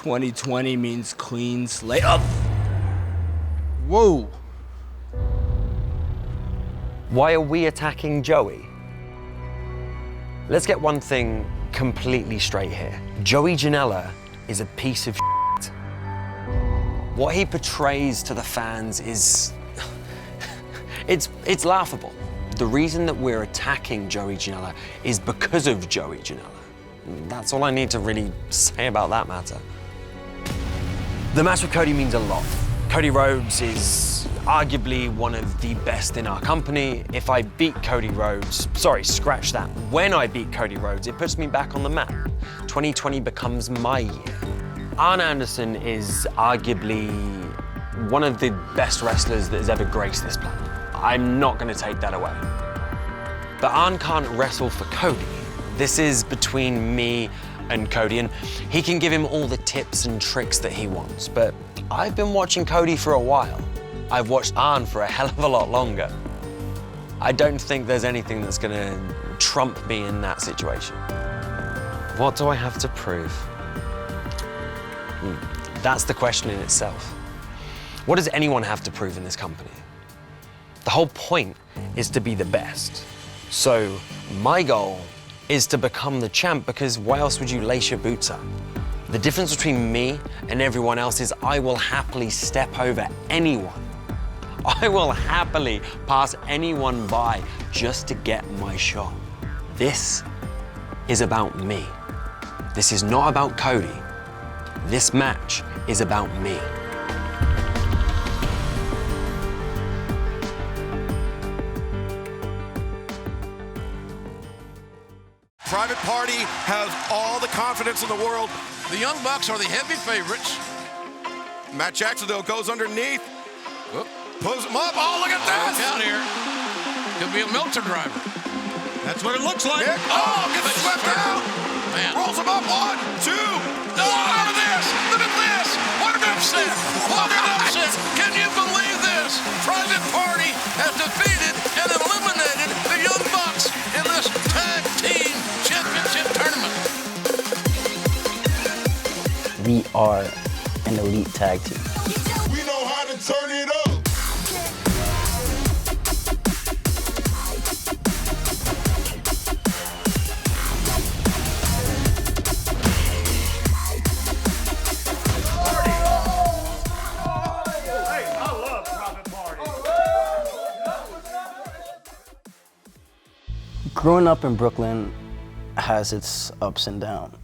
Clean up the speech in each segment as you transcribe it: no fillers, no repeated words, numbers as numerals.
2020 means clean slate. Up. Whoa. Why are we attacking Joey? Let's get one thing completely straight here. Joey Janela is a piece of shit. What he portrays to the fans is, it's laughable. The reason that we're attacking Joey Janela is because of Joey Janela. That's all I need to really say about that matter. The match with Cody means a lot. Cody Rhodes is arguably one of the best in our company. If I beat Cody Rhodes, sorry, scratch that. When I beat Cody Rhodes, it puts me back on the map. 2020 becomes my year. Arn Anderson is arguably one of the best wrestlers that has ever graced this planet. I'm not gonna take that away. But Arn can't wrestle for Cody. This is between me and Cody, and he can give him all the tips and tricks that he wants. But I've been watching Cody for a while. I've watched Arn for a hell of a lot longer. I don't think there's anything that's gonna trump me in that situation. What do I have to prove? That's the question in itself. What does anyone have to prove in this company? The whole point is to be the best. So my goal is to become the champ, because why else would you lace your boots up? The difference between me and everyone else is I will happily step over anyone. I will happily pass anyone by just to get my shot. This is about me. This is not about Cody. This match is about me. Private Party has all the confidence in the world. The Young Bucks are the heavy favorites. Matt Jacksonville goes underneath. Whoop. Pulls him up. Oh, look at that. Look out here. Could be a Meltzer driver. That's what it looks like. Nick, gets swept out. Man. Rolls him up. 1, 2. No, look at this. Look at this. What an upset. What an upset. Can you believe this? Private Party has defeated and eliminated the Young Bucks in this tag team championship tournament. We are an elite tag team. We know how to turn it up. Growing up in Brooklyn has its ups and downs,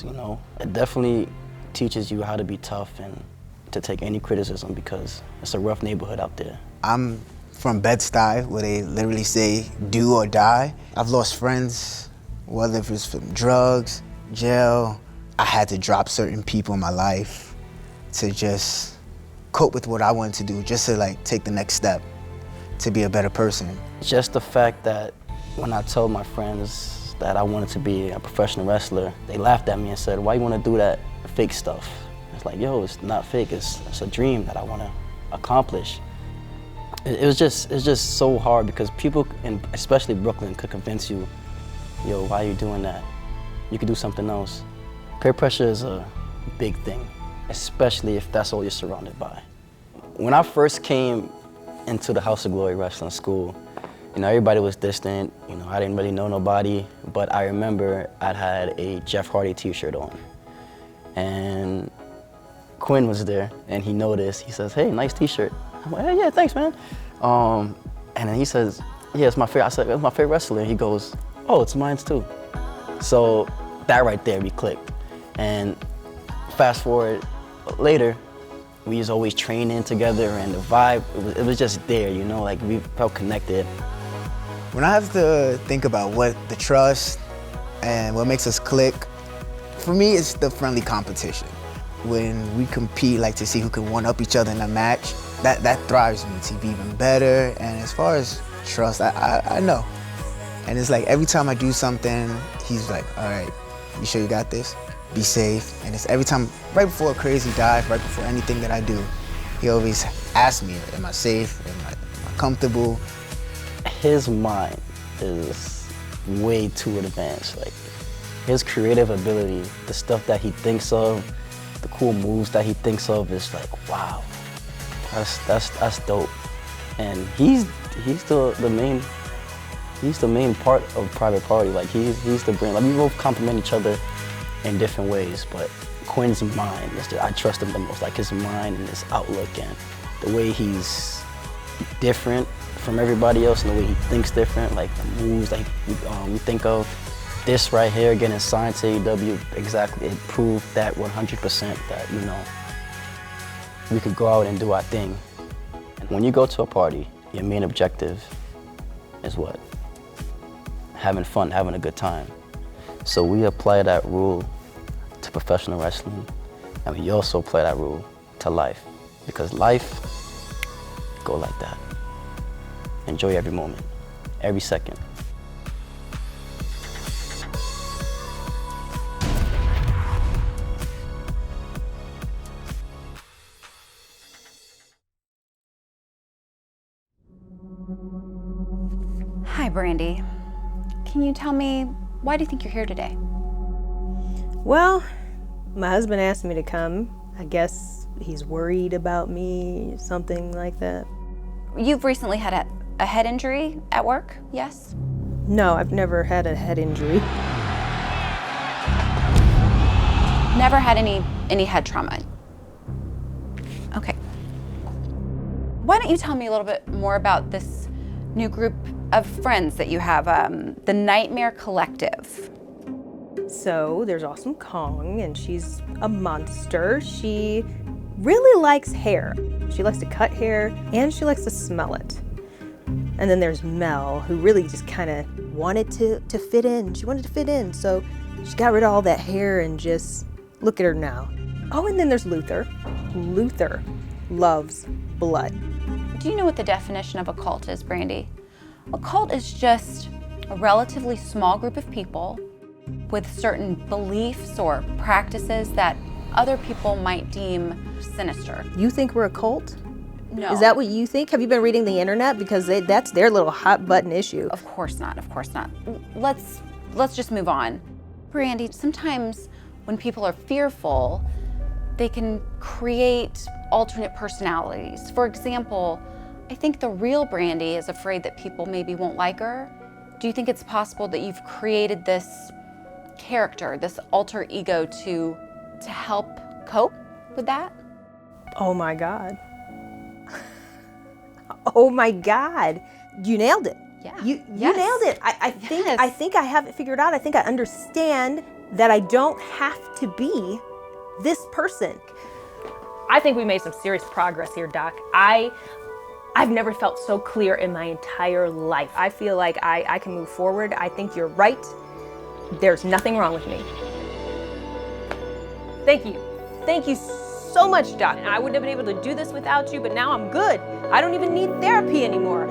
you know. It definitely teaches you how to be tough and to take any criticism, because it's a rough neighborhood out there. I'm from Bed-Stuy, where they literally say, do or die. I've lost friends, whether it was from drugs, jail. I had to drop certain people in my life to just cope with what I wanted to do, just to like take the next step, to be a better person. Just the fact that when I told my friends that I wanted to be a professional wrestler, they laughed at me and said, why you want to do that fake stuff? It's like, yo, it's not fake, it's a dream that I want to accomplish. It's just so hard, because people, especially Brooklyn, could convince you, yo, why are you doing that? You could do something else. Peer pressure is a big thing, especially if that's all you're surrounded by. When I first came into the House of Glory Wrestling School, you know, everybody was distant. You know, I didn't really know nobody, but I remember I had a Jeff Hardy t-shirt on. And Quinn was there, and he noticed. He says, hey, nice t-shirt. I'm like, hey, yeah, thanks, man. And then he says, yeah, it's my favorite. I said, it's my favorite wrestler. And he goes, oh, it's mine too. So that right there, we clicked. And fast forward later, we was always training together, and the vibe, it was just there, you know, like we felt connected. When I have to think about what the trust and what makes us click, for me, it's the friendly competition. When we compete, like to see who can one-up each other in a match, that thrives me to be even better. And as far as trust, I know. And it's like every time I do something, he's like, all right, you sure you got this? Be safe. And it's every time, right before a crazy dive, right before anything that I do, he always asks me, am I safe? Am I comfortable? His mind is way too advanced. Like, his creative ability, the stuff that he thinks of, the cool moves that he thinks of is like, wow, that's dope. And he's the main part of Private Party. Like he's the brain. Like we both complement each other in different ways, but Quinn's mind is I trust him the most. Like his mind and his outlook and the way he's different from everybody else and the way he thinks different. Like the moves like we think of. This right here getting signed to AEW, exactly, it proved that 100% that, you know, we could go out and do our thing. And when you go to a party, your main objective is what? Having fun, having a good time. So we apply that rule to professional wrestling, and we also apply that rule to life. Because life, go like that. Enjoy every moment, every second. Hi, Brandy. Can you tell me, why do you think you're here today? Well, my husband asked me to come. I guess he's worried about me, something like that. You've recently had a head injury at work, yes? No, I've never had a head injury. Never had any head trauma? Okay. Why don't you tell me a little bit more about this new group of friends that you have, the Nightmare Collective? So there's Awesome Kong, and she's a monster. She really likes hair. She likes to cut hair, and she likes to smell it. And then there's Mel, who really just kind of wanted to fit in. She wanted to fit in, so she got rid of all that hair and just look at her now. Oh, and then there's Luther. Luther loves blood. Do you know what the definition of a cult is, Brandy? A cult is just a relatively small group of people with certain beliefs or practices that other people might deem sinister. You think we're a cult? No. Is that what you think? Have you been reading the internet? Because that's their little hot button issue. Of course not, of course not. Let's just move on. Brandy, sometimes when people are fearful, they can create alternate personalities. For example, I think the real Brandy is afraid that people maybe won't like her. Do you think it's possible that you've created this character, this alter ego to help cope with that? Oh my God. Oh my God. You nailed it. Yeah. You Yes. nailed it. I think I have it figured out. I think I understand that I don't have to be this person. I think we made some serious progress here, Doc. I've never felt so clear in my entire life. I feel like I can move forward. I think you're right. There's nothing wrong with me. Thank you. Thank you so much, Doc. I wouldn't have been able to do this without you, but now I'm good. I don't even need therapy anymore.